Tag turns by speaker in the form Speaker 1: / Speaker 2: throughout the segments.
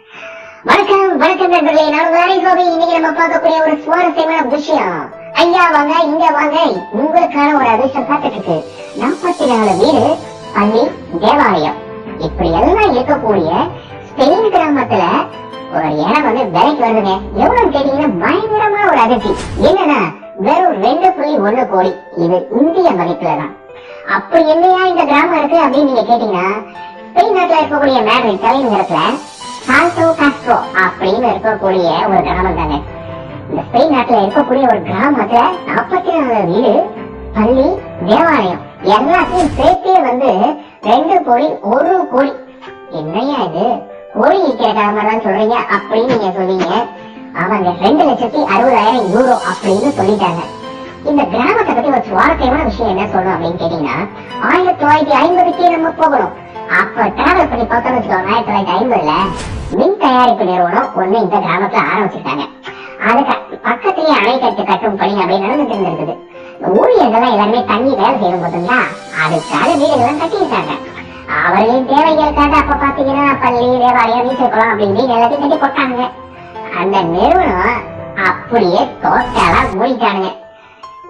Speaker 1: வணக்கம் வணக்கம் நண்பர்களே, நான் வேலைகோவை. இன்னைக்கு நம்ம பார்க்கக்கூடிய ஒரு சுவாரஸ்யமான விஷயம். ஐயா வாங்க, இங்க வாங்க, உங்களுக்கான ஒரு அதிர்ஷ்டம் காத்துட்டு இருக்கு. 44 வீடு, பள்ளி, தேவாலயம் இப்படி எல்லாம் இருக்கக்கூடிய ஸ்பெயின் கிராமத்துல ஒரு இடம் வந்து விலைக்கு வருதுங்க. எவ்வளவு கேட்டீங்கன்னா பயங்கரமான ஒரு அதிர்ச்சி. என்னன்னா வெறும் 2.1 கோடி. இது இந்திய மதிப்புல தான். அப்படி என்னையா இந்த கிராமம் இருக்கு அப்படின்னு நீங்க கேட்டீங்கன்னா, ஸ்பெயின் நாட்டுல இருக்கக்கூடிய மேட்ரிட் தலைநகரத்துல சால்டோ காஸ்ட்ரோ அப்படின்னு இருக்கக்கூடிய ஒரு கிராமம் தாங்க. இந்த ஸ்பெயின் நாட்டுல இருக்கக்கூடிய ஒரு கிராமத்துல 44 வீடு, பள்ளி, தேவாலயம் எல்லாத்தையும் சேர்த்தே வந்து 2.1 கோடி. என்னையா இது கோடி இருக்கிற கிராமம் தான் சொல்றீங்க அப்படின்னு நீங்க சொல்றீங்க. அவங்க 2,60,000 யூரோ அப்படின்னு சொல்லிட்டாங்க. இந்த கிராமத்தை பத்தி ஒரு சுவாரஸ்யமான விஷயம் என்ன சொல்லணும் அப்படின்னு கேட்டீங்கன்னா, 1950 நம்ம போகணும். அப்ப டிராவல் பண்ணி பார்த்தோம்னு வச்சுக்கோங்க. 1950 மின் தயாரிப்பு நிறுவனம் ஒண்ணு இந்த கிராமத்துல ஆரம்பிச்சிருக்காங்க. அதுக்கு பக்கத்திலேயே அணைக்கட்டு கட்டும் பணி அப்படி நடந்துட்டு இருந்திருக்குது. ஊழியர்கள் எல்லாருமே தண்ணி வேலை செய்யணும் பார்த்தீங்களா, அதுக்காக வீடுகள் கட்டியிருக்காங்க. அவர்களின் தேவைகளுக்காக அப்ப பாத்தீங்கன்னா பள்ளி, தேவாலயம், நீச்சல் குளம் அப்படின்னு எல்லாத்தையும் கட்டி போட்டாங்க. அந்த நிறுவனம் அப்படியே டோட்டலா மூடிட்டானுங்க.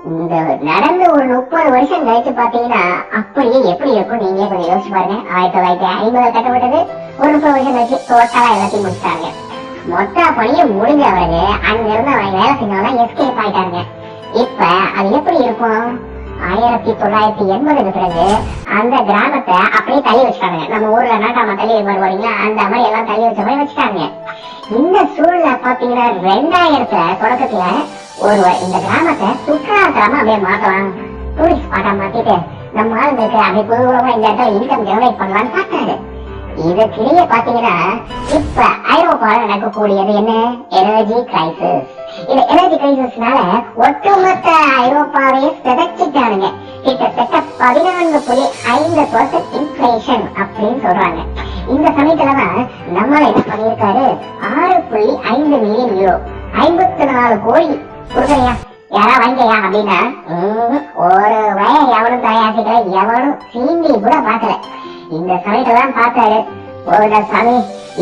Speaker 1: இந்த நடந்து ஒரு 30 வருஷம் கழிச்சு பாத்தீங்கன்னா அப்படியே எப்படி இருக்கும் நீங்க கொஞ்சம் யோசிச்சு பாருங்க. 1950 கட்டப்பட்டது, ஒரு 30 வருஷம் கழிச்சு டோட்டலா எல்லாத்தையும் முடிச்சிட்டாங்க. மொத்த பணியும் முடிஞ்சவங்க அங்க இருந்து அவங்க வேலை செஞ்சவங்க எஸ்கேப் ஆயிட்டாங்க. இப்ப அது எப்படி இருக்கும்? 1980 பிறகு அந்த கிராமத்தை அப்படியே தள்ளி வச்சுட்டாங்க. நம்ம ஊர்ல நாட்டாம தள்ளி வருவாங்களா, அந்த மாதிரி எல்லாம் தள்ளி வச்ச மாதிரி வச்சுட்டாங்க. இந்த சூழ்நிலை பாத்தீங்கன்னா 2000 தொடக்கத்துல இந்த கிராமத்தை சுற்றுலா தலமா அப்படியே மாத்தலாம், டூரிஸ்ட் ஸ்பாட்டா மாத்திட்டு நம்ம ஆளுங்களுக்கு அப்படி பொதுவாக இந்த இடத்துல இன்கம் ஜெனரேட் பண்ணலாம்னு பார்த்தாரு. இதுக்கிடையே பாத்தீங்கன்னா இப்ப ஐரோப்பால நடக்கக்கூடியது என்ன? Energy crisis. இந்த எனர்ஜி கிரைசிஸ்னால ஒட்டுமொத்த ஐரோப்பாவையே சிதைச்சிட்டானுங்க. கிட்டத்தட்ட 14.5% இன்ஃபிளேஷன் அப்படின்னு சொல்றாங்க. இந்த சமயத்துலதான் நம்மள என்ன பண்ணிருக்காரு, 6.5 மில்லியன் யூரோ, 54 கோடி கொடுக்குறியா, யாரா வாங்கியா அப்படின்னா ஒரு வயர் எவனும் தலையாசிக்கல, எவனும் சீண்டி கூட பாக்கல. இந்த சமயத்தான் பார்த்தாரு, ஒரு சாமி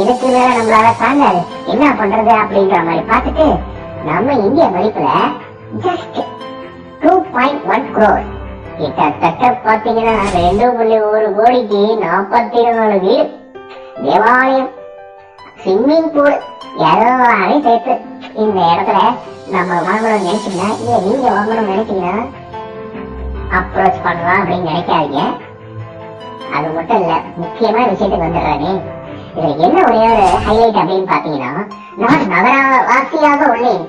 Speaker 1: இதுக்கு மேல நம்மளால தாங்காது, என்ன பண்றது அப்படின்ற மாதிரி பார்த்துட்டு நம்ம இந்திய மதிப்புல ஜஸ்ட் 2.1 crore, கிட்டத்தட்ட பாத்தீங்கன்னா 2.1 கோடிக்கு 44 வீடு, தேவாலயம், ஸ்விம்மிங் பூல் எல்லாரையும் சேர்த்து இந்த இடத்துல நம்ம வாங்கணும்னு நினைச்சீங்கன்னா, இல்ல நீங்க வாங்கணும்னு நினைச்சீங்கன்னா அப்ரோச் பண்ணலாம் அப்படின்னு நினைக்காதீங்க. அது மட்டும் இல்ல, முக்கியமான விஷயத்துக்கு வந்துடுறானே, இதுல என்ன ஒரே ஒரு ஹைலைட் அப்படின்னு பாத்தீங்கன்னா, நான் நகரவாசியாக உள்ளேன்,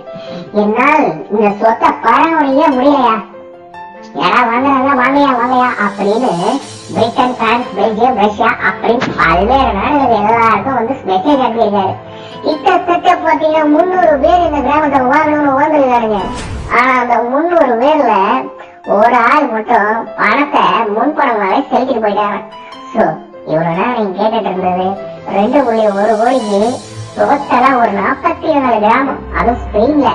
Speaker 1: என்னால் இந்த சொத்தை பராமரிக்க முடியலையா, யாரா வாங்குறாங்க வாங்கயா வாங்கயா அப்படின்னு பிரிட்டன், பிரான்ஸ், பெல்ஜியம், ரஷ்யா அப்படின்னு பல்வேறு நாடுகள் எல்லாருக்கும் வந்து மெசேஜ் அனுப்பியிருக்காரு. கிட்டத்தட்ட பாத்தீங்கன்னா 300 பேர் இந்த கிராமத்தை வாங்கணும்னு வாழ்ந்துருக்காருங்க. ஆனா அந்த 300 பேர்ல ஒரு ஆள் மட்டும் பணத்தை முன்பணமாவே செலுத்திட்டு போயிட்டாங்க. சோ இவ்வளவு நேரம் நீங்க கேட்டுட்டு இருந்தது 2.1 கோடிக்கு டோட்டலா ஒரு 44 கிராமம், அதுவும் ஸ்பெயின்ல,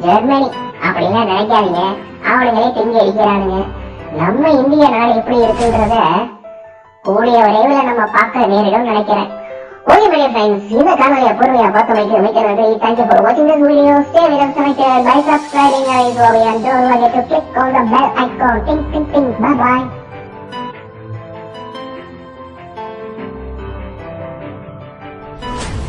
Speaker 1: ஜெர்மனி அப்படின்னா நினைக்காதீங்க, அவனுங்களே திங்கி அடிக்கிறானுங்க. நம்ம இந்திய நாடு எப்படி இருக்குன்றத கூடிய விரைவில் நம்ம பார்க்க நேரிடும் நினைக்கிறேன். Okay my dear friends, இந்த காணொலியை பொறுமையா பார்த்தமைக்கு மிக்க நன்றி. Thank you for watching this video. Stay with us connected by subscribing and don't forget to click on the bell icon. Ting ting ting. Bye bye.